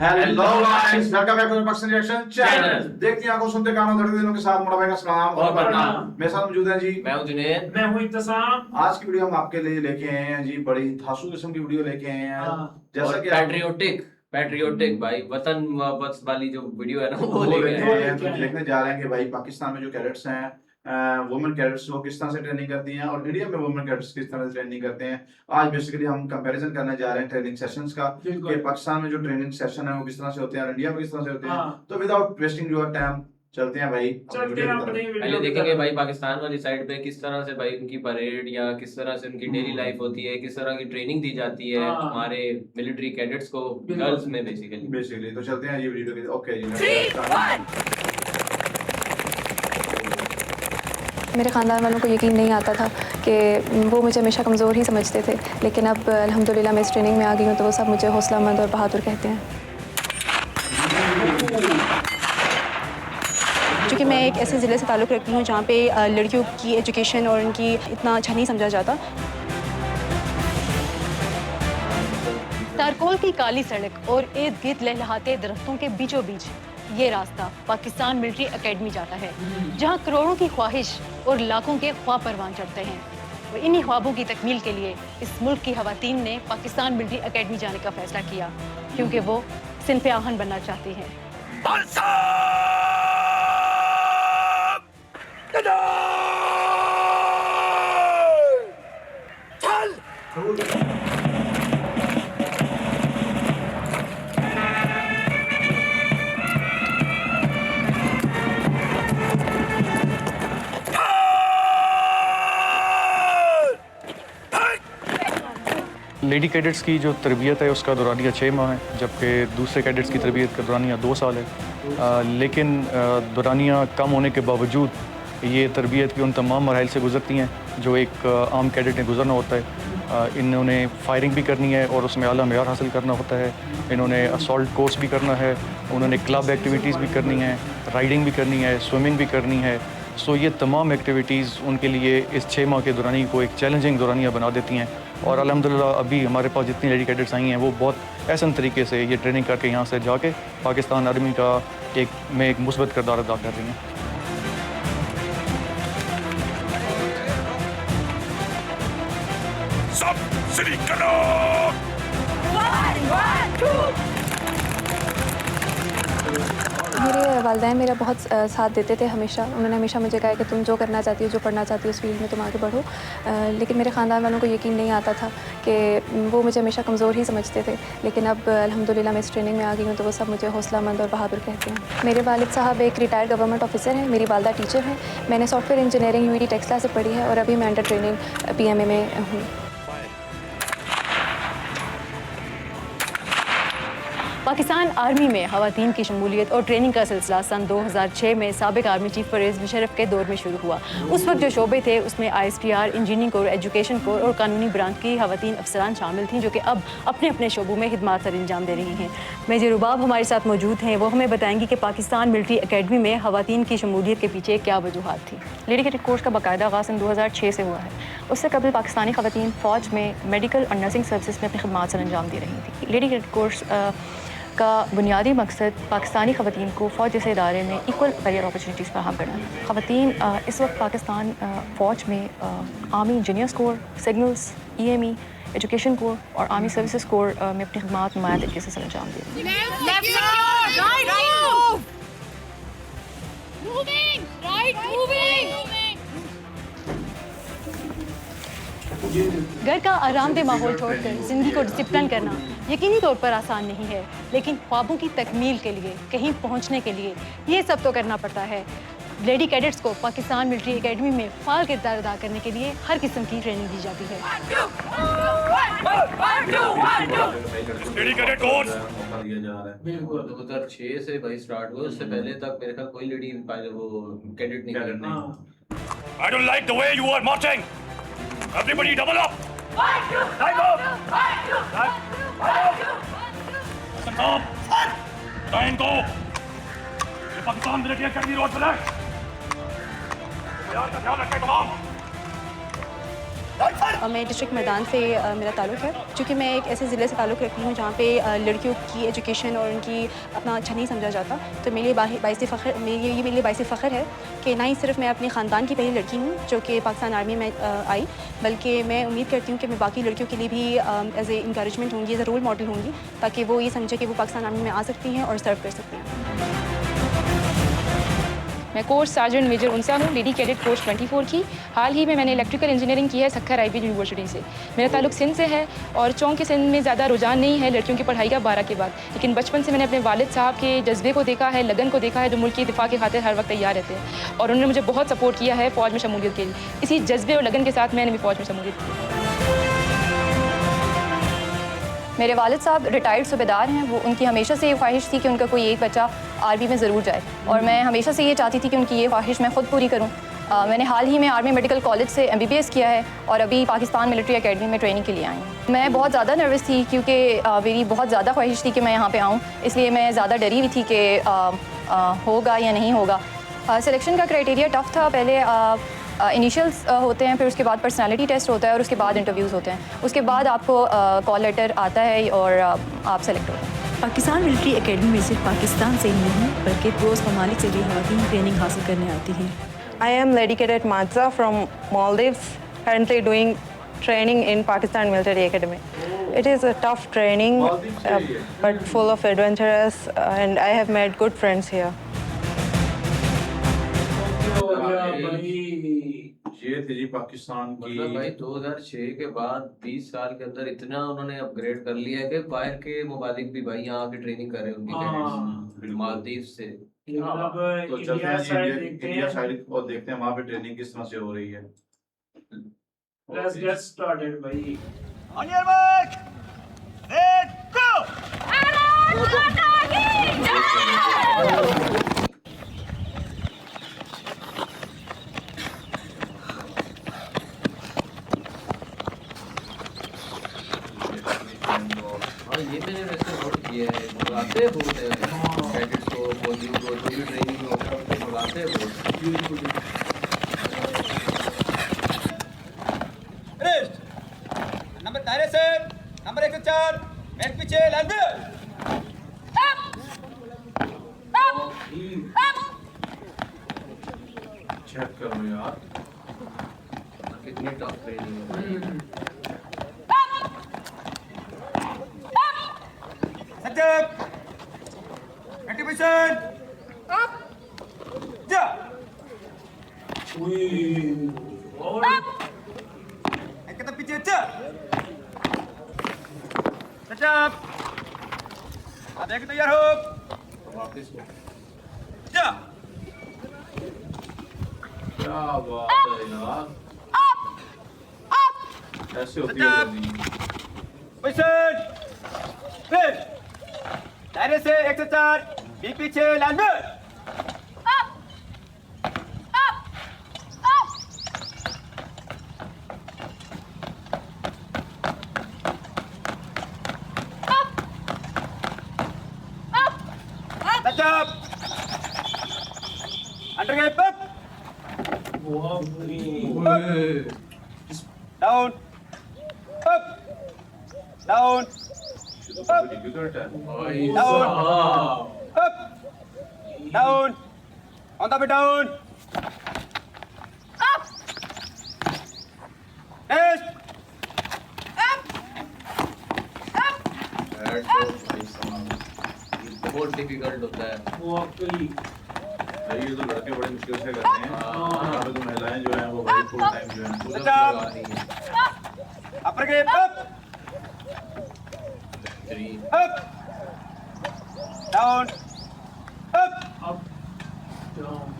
Hello guys, welcome back to Pakistan reaction channel. देखते हैं आंखों सुनते कानों धड़कते दिलों के साथ मोटा भाई का सलाम और प्रणाम। मेरे साथ मौजूद हैं जी, मैं हूं जुनेद। मैं हूं इत्तसाम। आज की वीडियो हम आपके लिए लेके आए हैं जी, बड़ी धांसू किस्म की वीडियो लेके आए हैं। जैसा और कि पैट्रियोटिक भाई वतन मोहब्बत वाली जो वीडियो है ना वो लेके लेके आए आए हैं, तो देखने जा रहे हैं कि भाई पाकिस्तान में जो कैडेट्स हैं, वुमेन कैडेट्स, वो किस तरह से ट्रेनिंग करती हैं और इंडिया में वुमेन कैडेट्स किस तरह से ट्रेनिंग करते हैं। आज बेसिकली हम कंपैरिजन करने जा रहे हैं ट्रेनिंग सेशंस का, कि पाकिस्तान में जो ट्रेनिंग सेशन है वो किस तरह से होते हैं और इंडिया में किस तरह से होते हैं। तो विदाउट वेस्टिंग योर टाइम चलते हैं भाई चलते हैं अपनी पहले वीडियो देखेंगे भाई पाकिस्तान वाली साइड पे किस तरह से भाई उनकी परेड या किस तरह से उनकी डेली लाइफ होती है, किस तरह की ट्रेनिंग दी जाती है हमारे मिलिट्री कैडेट्स को गर्ल्स में बेसिकली। तो चलते हैं ये वीडियो के। ओके जी, मेरे ख़ानदान वालों को यकीन नहीं आता था कि वो मुझे हमेशा कमज़ोर ही समझते थे, लेकिन अब अल्हम्दुलिल्लाह मैं इस ट्रेनिंग में आ गई हूँ तो वो सब मुझे हौसलामंद और बहादुर कहते हैं। क्योंकि मैं एक ऐसे ज़िले से ताल्लुक़ रखती हूँ जहाँ पे लड़कियों की एजुकेशन और उनकी इतना अच्छा नहीं समझा जाता। तारकोल की काली सड़क और इर्द गिर्द लहलहाते दरख्तों के बीचों बीच ये रास्ता पाकिस्तान मिलिट्री एकेडमी जाता है, जहां करोड़ों की ख्वाहिश और लाखों के ख्वाब परवान चढ़ते हैं। और इन्हीं ख्वाबों की तकमील के लिए इस मुल्क की खवातीन ने पाकिस्तान मिलिट्री एकेडमी जाने का फैसला किया, क्योंकि वो सिंफ आहन बनना चाहती हैं। लेडी कैडेट्स की जो तरबियत है उसका दौरानिया 6 माह है, जबकि दूसरे कैडेट्स की तरबियत का दौरानिया 2 साल है। लेकिन दौरानिया कम होने के बावजूद ये तरबियत की उन तमाम मराइल से गुजरती हैं जो एक आम कैडेट ने गुजरना होता है। इन्होंने फायरिंग भी करनी है और उसमें आला मेयार हासिल करना होता है। इन्होंने असॉल्ट कोर्स भी करना है, उन्होंने क्लब एक्टिविटीज़ भी करनी है, राइडिंग भी करनी है, स्विमिंग भी करनी है। सो ये तमाम एक्टिविटीज़ उनके लिए इस 6 माह के दौरानिया को एक चैलेंजिंग दौरानिया बना देती हैं। और अल्हम्दुलिल्लाह अभी हमारे पास जितनी लेडी कैडेट्स आई हैं वो बहुत ऐसा तरीके से ये ट्रेनिंग करके यहाँ से जाके पाकिस्तान आर्मी का एक मुस्बत किरदार अदा कर रही हैं। सब श्री करो। मेरे वालिदैन मेरा बहुत साथ देते थे हमेशा। उन्होंने हमेशा मुझे कहा कि तुम जो करना चाहती हो, जो पढ़ना चाहती हो उस फील्ड में तुम आगे बढ़ो। लेकिन मेरे ख़ानदान वालों को यकीन नहीं आता था कि वो मुझे हमेशा कमज़ोर ही समझते थे, लेकिन अब अल्हम्दुलिल्लाह मैं इस ट्रेनिंग में आ गई हूँ तो वो सब मुझे हौसलामंद और बहादुर कहते हैं। मेरे वालिद साहब एक रिटायर्ड गवर्नमेंट ऑफिसर हैं, मेरी वालदा टीचर हैं। मैंने सॉफ्टवेयर इंजीनियरिंग यूईडी टेक्सला से पढ़ी है और अभी मैं अंडर ट्रेनिंग PMA में हूँ। पाकिस्तान आर्मी में ख़वातीन की शमूलियत और ट्रेनिंग का सिलसिला सन 2006 में साबिक आर्मी चीफ परवेज़ मुशर्रफ के दौर में शुरू हुआ। उस वक्त जो शोबे थे उसमें ISPR, engineering core, education corps और कानूनी ब्रांच की ख़वातीन अफसरान शामिल थीं, जो कि अब अपने अपने शोबों में खिदमात सर अंजाम दे रही हैं। मेजर रुबाब हमारे साथ मौजूद हैं, वो हमें बताएंगी कि पाकिस्तान मिलिट्री एकेडमी में ख़वातीन की शमूलियत के पीछे क्या वजूहात थी। लेडी कैडेट कोर्स का बाकायदा आगाज़ सन 2006 से हुआ है। उससे कबल पाकिस्तानी ख़वातीन फ़ौज में मेडिकल और नर्सिंग सर्विस में अपनी खिदमात सर अंजाम दे रही थी। लेडी कैडेट कोर्स का बुनियादी मकसद पाकिस्तानी ख़वातीन को फ़ौज जैसे इदारे में इक्वल करियर अपॉर्चुनिटीज़ फराहम करना है। ख़वातीन इस वक्त पाकिस्तान फ़ौज में army engineers core, signals, EME, education corps और आर्मी सर्विसेज कोर में अपनी खिदमात नुमाया तरीके से सर अंजाम दे रही है। घर का आरामदेह माहौल छोड़कर ज़िंदगी को डिसिप्लिन करना यकीनी तौर पर आसान नहीं है, लेकिन ख्वाबों की तकमील के लिए, कहीं पहुंचने के लिए ये सब तो करना पड़ता है। लेडी कैडेट्स को पाकिस्तान मिलिट्री एकेडमी में फ़ाल किरदार अदा करने के लिए हर किस्म की ट्रेनिंग दी जाती है। लेडी कैडेट कोर्स बिल्कुल 2006 से भाई स्टार्ट हुआ, उससे पहले तक मेरे ख्याल कोई लेडी वो कैडेट नहीं करना। I don't like the way you are marching. Everybody double up. Time up. Time go. ये पाकिस्तान मिलिट्री एकेडमी रोड पर है। यार का ध्यान रखें तमाम। मैं डिस्ट्रिक्ट मैदान से मेरा ताल्लुक़ है, चूँकि मैं एक ऐसे ज़िले से ताल्लुक़ रखती हूँ जहाँ पे लड़कियों की एजुकेशन और उनकी अपना अच्छा नहीं समझा जाता। तो मेरे लिए मेरे लिए बाइस फ़ख्र है कि ना ही सिर्फ मैं अपने ख़ानदान की पहली लड़की हूँ जो कि पाकिस्तान आर्मी में आई, बल्कि मैं उम्मीद करती हूँ कि मैं बाकी लड़कियों के लिए भी एज़ ए इंकरेजमेंट होंगी, एज़ ए रोल मॉडल होंगी, ताकि वो ये समझे कि वो पाकिस्तान आर्मी में आ सकती हैं और सर्व कर सकती हैं। मैं कोर्स सार्जेंट मेजर उनसा हूँ, लेडी कैडेट कोर्स 24 की। हाल ही में मैंने इलेक्ट्रिकल इंजीनियरिंग की है सक्खर IB यूनिवर्सिटी से। मेरा ताल्लुक सिंध से है और चौंक सिंध में ज़्यादा रुझान नहीं है लड़कियों की पढ़ाई का 12 के बाद, लेकिन बचपन से मैंने अपने वालिद साहब के जज्बे को देखा है, लगन को देखा है, जो मुल्क की दिफा की खातिर हर वक्त तैयार रहते हैं, और उन्होंने मुझे बहुत सपोर्ट किया है फ़ौज में शमूलियत के लिए। इसी जज्बे और लगन के साथ मैंने भी फ़ौज में शमूलियत की। मेरे वालिद साहब रिटायर्ड सूबेदार हैं। वो उनकी हमेशा से ये ख्वाहिश थी कि उनका कोई एक बच्चा आर्मी में ज़रूर जाए, और मैं हमेशा से ये चाहती थी कि उनकी ये ख्वाहिश मैं ख़ुद पूरी करूं। मैंने हाल ही में आर्मी मेडिकल कॉलेज से MBBS किया है और अभी पाकिस्तान मिलिट्री एकेडमी में ट्रेनिंग के लिए आई हूँ। मैं बहुत ज़्यादा नर्वस थी क्योंकि मेरी बहुत ज़्यादा ख्वाहिश थी कि मैं यहाँ पे आऊँ, इसलिए मैं ज़्यादा डरी हुई थी कि होगा या नहीं होगा। सिलेक्शन का क्राइटेरिया टफ़ था। पहले इनिशियल्स होते हैं, फिर उसके बाद पर्सनालिटी टेस्ट होता है और उसके बाद इंटरव्यूज़ होते हैं। उसके बाद आपको कॉल लेटर आता है और आप सेलेक्ट होते हैं। पाकिस्तान मिलिट्री एकेडमी में सिर्फ पाकिस्तान से ही नहीं बल्कि पड़ोस ममालिक से भी ख़वातीन ट्रेनिंग हासिल करने आती हैं। I am Lady Cadet Mazza from Maldives, currently doing training in Pakistan Military Academy. It is a tough training, but full of adventures, and I have made good friends here. ये थी जी पाकिस्तान की। मतलब भाई 2006 के बाद 20 साल के अंदर इतना उन्होंने अपग्रेड कर लिया है कि बाहर के मुमालिक भी भाई यहाँ आके ट्रेनिंग कर रहे हैं उनकी कैडेट्स मालदीव से। तो चलते हैं जी इंडिया साइड और देखते हैं वहाँ पे ट्रेनिंग किस तरह से हो रही है। Let's get started, भाई। On your mark, set, go! हाँ, ये मैंने वैसे नोट किया है, बुलाते बहुत है कैडेट्स को, फौजियों को, जो भी ट्रेनिंग में होता है उनको बुलाते बहुत। नंबर दायरे से नंबर 104 मेरे पीछे लंबे चेक करो यार कितनी टफ ट्रेनिंग है। सज्जन एंटीमिशन अप जा एक कदम पीछे जा सज्जन अब एक तैयार हो वापस जा क्या बात है यार, ऐसे होती है ट्रेनिंग। पोजीशन फिर दायरे से 104 बी पीछे लंबे under gate up down up down difficult है। Down up down on the way down up next बहुत डिफिकल्ट होता है। भाई ये तो लड़के बड़े मुश्किल से करते हैं, यहाँ पे तो महिलाएं जो हैं वो भाई फुल टाइम जो हैं पूरा लगा रही है। Upper gate up 3 up down up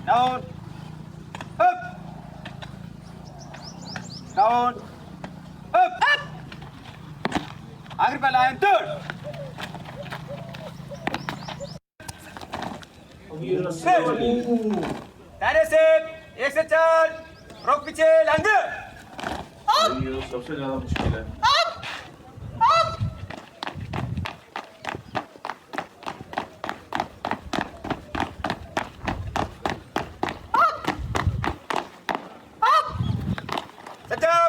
down up down up आखिरी पे लाइन थर्ड दायरे से 1 से 4 रोक पीछे लंबे ये तो सबसे ज्यादा मुश्किल है। सज्जन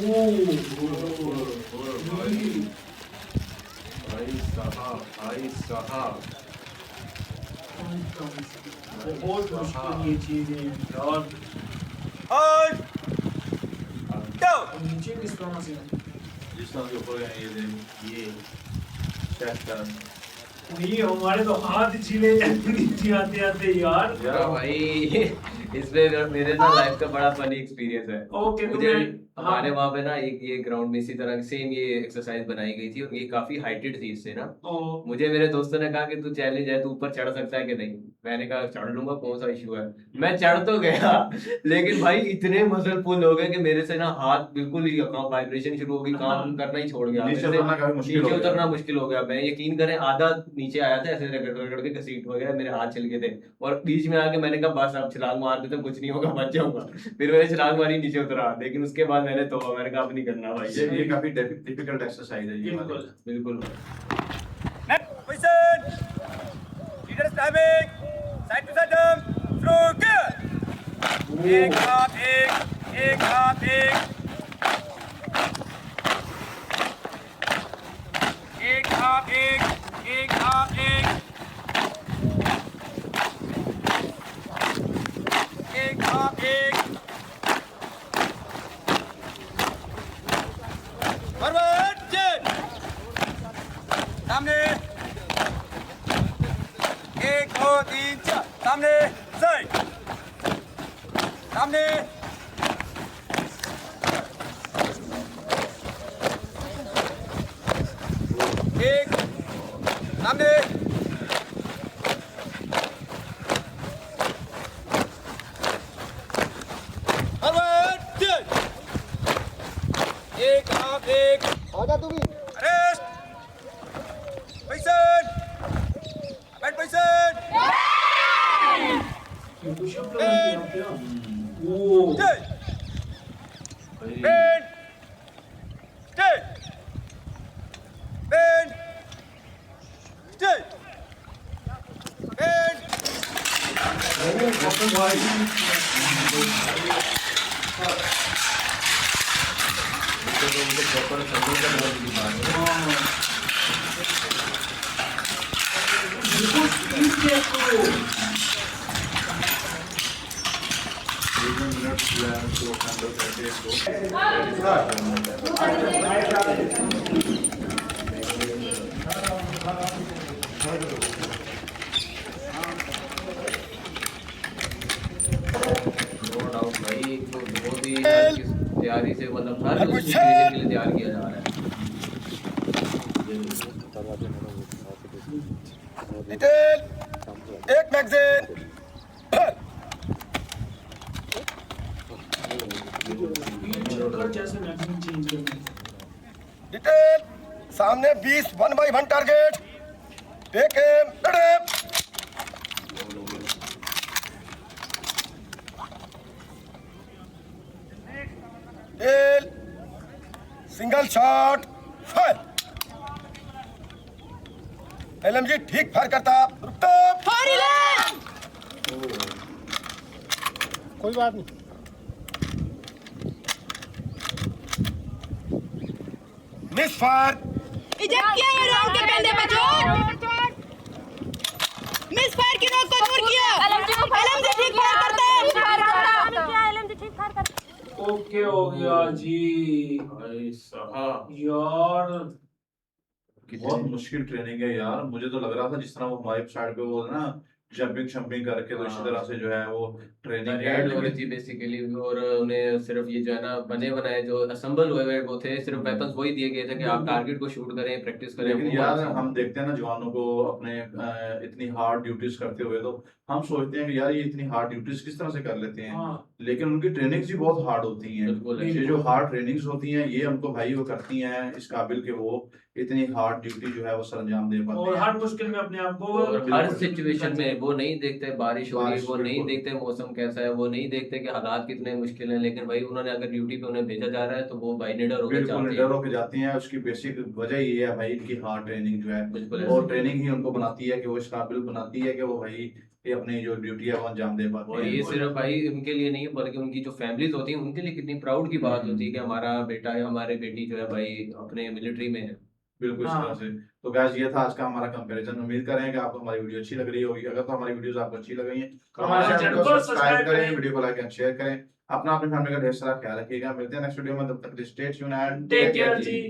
भाई साहब बहुत मुश्किल ये चीज है यार। और नीचे किस तरह से जिस तरह के ऊपर हैं ये चेक कर नहीं, हमारे तो हाथ छिले नीचे आते आते यार। भाई इसमें मेरे ना लाइफ का बड़ा फनी एक्सपीरियंस है। ओके, मुझे तुम्हें हमारे वहाँ पे ना एक ये ग्राउंड में इसी तरह की सेम ये एक्सरसाइज बनाई गई थी और ये काफी हाइटेड थी इससे ना। मुझे मेरे दोस्तों ने कहा कि तू चैलेंज है, तू ऊपर चढ़ सकता है कि नहीं। मैंने कहा चढ़ लूंगा, कौन सा इशू है। मैं चढ़ तो गया लेकिन भाई इतने मसल पुल हो गए कि मेरे से ना हाथ बिल्कुल ही वाइब्रेशन शुरू हो गई, काम करना ही छोड़ गया। नीचे उतरना काफी मुश्किल हो नीचे गया। उतरना मुश्किल हो गया। मैं यकीन करें आधा नीचे आया था, ऐसे रगड़ रगड़ के घसीट वगैरह मेरे हाथ चल गए थे और बीच में आके मैंने कहा बस अब छलांग मार देते कुछ नहीं होगा, बच जाऊंगा। फिर मैंने छलांग मारी, नीचे उतरा, लेकिन उसके बाद मैंने मैंने कहा अब नहीं करना भाई। ये काफी डिफिकल्ट एक्सरसाइज है ये वाली। बिल्कुल। Position. Leaders timing. Side to side jump. Throw good. एक हाथ एक, एक हाथ एक, एक हाथ एक, एक हाथ एक, एक हाथ एक, फॉरवर्ड चेक, सामने, एक दो तीन चार, सामने, साइड, सामने, एक, सामने, फॉरवर्ड चेक, एक हाथ एक, आजा तू भी, रेस्ट, पोजीशन, बैठ position, check, bend, check, bend, check, bend, minute जो है उसको हैंडल करके इसको नो डाउट भाई, तो बहुत ही तैयारी से मतलब हर उस सिचुएशन के लिए तैयार किया जा रहा है। डिटेल, एक मैगजीन, जैसे मैगजीन चेंज करनी। डिटेल, सामने 20 1x1 target, take aim, ready, detail, single shot, fire, LMG ठीक फायर करता, रुकता, कोई बात नहीं, मिस फायर, इजेक्ट किया ये राउंड के पहले बचो। मिस फायर की नोक को दूर किया। एलएमजी ठीक फायर करता है। एलएमजी ठीक फायर करता है। ओके हो गया जी भाई साहब यार। बहुत मुश्किल ट्रेनिंग है यार। मुझे तो लग रहा था जिस तरह वो हमारे साइड पे वो ना जंपिंग शंपिंग करके तो इसी तरह से जो है वो ट्रेनिंग रेड हो रही थी बेसिकली। और उन्हें सिर्फ ये जो है ना बने बनाए जो असेंबल हुए हुए वो थे, सिर्फ वेपन्स वही दिए गए थे कि आप टारगेट को शूट करें, प्रैक्टिस करें। लेकिन यार हम देखते हैं ना जवानों को अपने इतनी हार्ड ड्यूटीज करते हुए, तो हम सोचते हैं कि यार ये इतनी हार्ड ड्यूटीज किस तरह से कर लेते हैं। लेकिन उनकी ट्रेनिंग्स भी बहुत हार्ड होती हैं। ये जो हार्ड ट्रेनिंग्स होती हैं ये हमको भाई वो करती हैं इस काबिल के वो इतनी हार्ड ड्यूटी जो है वो सर अंजाम दे पाते और हैं। हर मुश्किल में अपने आप को और हर सिचुएशन में वो नहीं देखते बारिश हो रही है, वो नहीं देखते मौसम कैसा है, वो नहीं देखते कि हालात कितने मुश्किल हैं। लेकिन भाई उन्होंने अगर ड्यूटी पे उन्हें भेजा जा रहा है तो वो भाई निडर होकर बिल्कुल जाते निडर होकर जाते हैं। उसकी बेसिक वजह ये है भाई इनकी हार्ड ट्रेनिंग जो है, बिल्कुल और ट्रेनिंग ही उनको बनाती है कि वो इस काबिल बनाती है कि वो भाई कि अपनी जो ड्यूटी है वो अंजाम दे पाते और हैं। ये सिर्फ भाई उनके लिए नहीं है बल्कि उनकी जो फैमिलीज होती हैं उनके लिए कितनी प्राउड की बात होती है कि हमारा बेटा है हमारे बेटी जो है भाई अपने मिलिट्री में है। बिल्कुल इस तरह से। तो गाइस ये था आज का हमारा कंपैरिजन। उम्मीद करें कि आपको हमारी वीडियो अच्छी लग रही होगी। अगर तो हमारी वीडियोस आपको अच्छी लग रही हैं तो हमारे चैनल को सब्सक्राइब करें, वीडियो को लाइक एंड शेयर करें। अपना अपनी फैमिली का ढेर सारा ख्याल रखिएगा। मिलते हैं नेक्स्ट वीडियो में, तब तक stay tuned and take care ji.